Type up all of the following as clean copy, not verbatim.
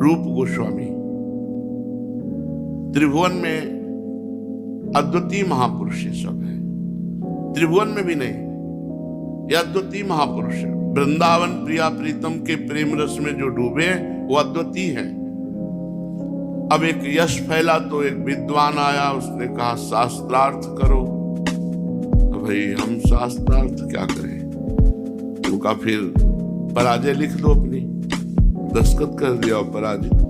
रूप गोस्वामी त्रिभुवन में अद्वितीय महापुरुष सब है, त्रिभुवन में भी नहीं, यह अद्वितीय महापुरुष है। वृंदावन प्रिया प्रीतम के प्रेम रस में जो डूबे वो अद्वितीय है। अब एक यश फैला तो एक विद्वान आया, उसने कहा शास्त्रार्थ करो। तो भाई हम शास्त्रार्थ क्या करें? उनका फिर पराजय लिख दो अपनी, दस्तखत कर दिया और पराजय।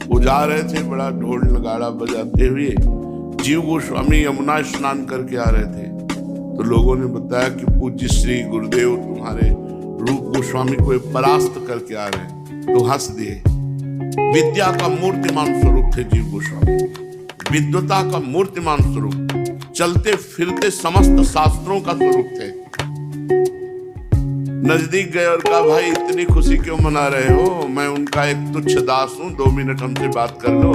वो जा रहे थे बड़ा ढोल नगाड़ा बजाते हुए, जीव गोस्वामी यमुना स्नान करके आ रहे थे। तो लोगों ने बताया कि पूज्य श्री गुरुदेव तुम्हारे रूप गोस्वामी को परास्त करके आ रहे हैं। तो हंस दिए। विद्या का मूर्तिमान स्वरूप थे जीव गोस्वामी, विद्वता का मूर्तिमान स्वरूप, चलते फिरते समस्त शास्त्रों का स्वरूप थे। नजदीक गए और कहा भाई इतनी खुशी क्यों मना रहे हो? मैं उनका एक तुच्छ दास हूं, 2 मिनट हमसे बात कर लो।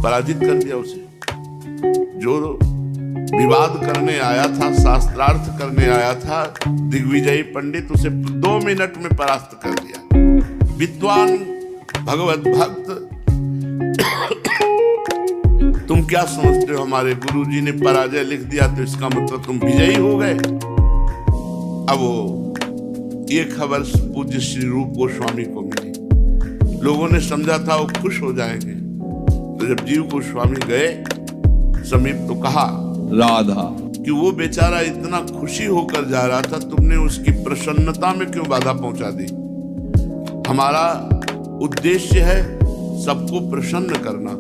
पराजित कर दिया उसे। जो विवाद करने आया था, शास्त्रार्थ करने आया था, दिग्विजयी पंडित, उसे 2 मिनट में परास्त कर दिया। विद्वान भगवत भक्त, तुम क्या समझते हो हमारे गुरुजी ने पराजय लिख दिया तो इसका मतलब तुम विजयी हो गए? अब वो ये खबर पूज्य श्री रूप गोस्वामी को मिली। लोगों ने समझा था वो खुश हो जाएंगे। तो जब जीव गोस्वामी गए समीप तो कहा राधा कि वो बेचारा इतना खुशी होकर जा रहा था, तुमने उसकी प्रसन्नता में क्यों बाधा पहुंचा दी? हमारा उद्देश्य है सबको प्रसन्न करना।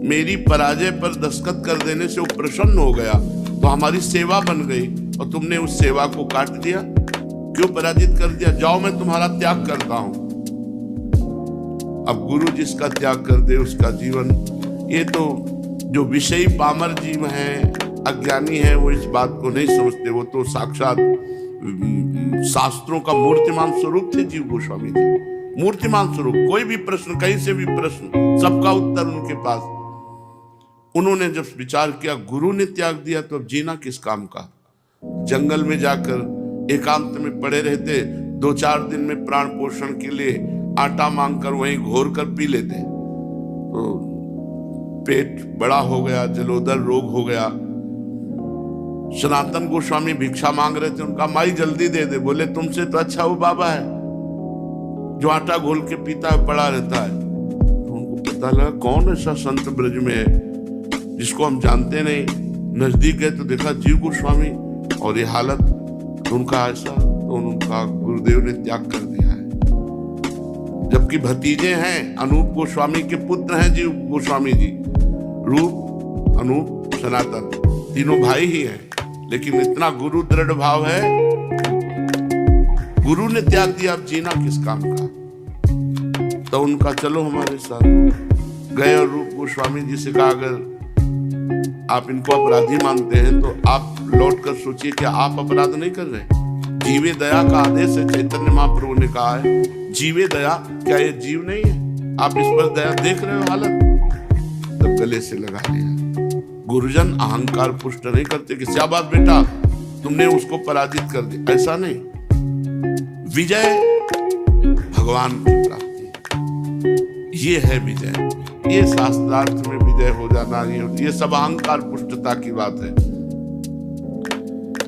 मेरी पराजय पर दस्तखत कर देने से वो प्रसन्न हो गया तो हमारी सेवा बन गई, और तुमने उस सेवा को काट दिया। क्यों पराजित कर दिया? जाओ मैं तुम्हारा त्याग करता हूं। अब गुरु जिसका त्याग कर दे उसका जीवन, ये तो जो विषयी पामर जीव हैं, अज्ञानी हैं, वो इस बात को नहीं समझते। वो तो साक्षात शास्त्रों का मूर्तिमान स्वरूप थे जीव गोस्वामी जी, मूर्तिमान स्वरूप। कोई भी प्रश्न, कहीं से भी प्रश्न, सबका उत्तर उनके पास। उन्होंने जब विचार किया गुरु ने त्याग दिया तो अब जीना किस काम का? जंगल में जाकर एकांत में पड़े रहते, 2-4 दिन में प्राण पोषण के लिए आटा मांगकर वहीं घोर कर पी लेते। तो पेट बड़ा हो गया, जलोदर रोग हो गया। सनातन गोस्वामी भिक्षा मांग रहे थे, उनका माई जल्दी दे दे। बोले तुमसे तो अच्छा वो बाबा है जो आटा घोल के पीता है, पड़ा रहता है। तो उनको पता लगा कौन ऐसा संत ब्रज में है जिसको हम जानते नहीं। नजदीक गए तो देखा जीव गोस्वामी, और ये हालत उनका ऐसा। तो उनका गुरुदेव ने त्याग कर दिया है। जबकि भतीजे हैं, अनूप गोस्वामी के पुत्र हैं जीव गोस्वामी जी। रूप, अनूप, सनातन, तीनों भाई ही हैं, लेकिन इतना गुरु दृढ़ भाव है। गुरु ने त्याग दिया, अब जीना किस काम का? तो उनका चलो हमारे साथ गए और रूप गोस्वामी जी से कहा अगर आप इनको अपराधी मानते हैं तो आप लौट कर सोचिए कि आप अपराध नहीं कर रहे। जीवे दया का आदेश है, चैतन्य महाप्रभु ने कहा है जीवे दया। क्या ये जीव नहीं है? आप इस पर दया देख रहे हो हालत? तब गले से लगा लिया। गुरुजन अहंकार पुष्ट नहीं करते कि शाबाश बेटा तुमने उसको पराजित कर दिया, ऐसा नहीं। विजय भगवान की प्राप्ति, ये है विजय। ये शास्त्रार्थ में विजय हो जाना, ये सब अहंकार पुष्टता की बात है।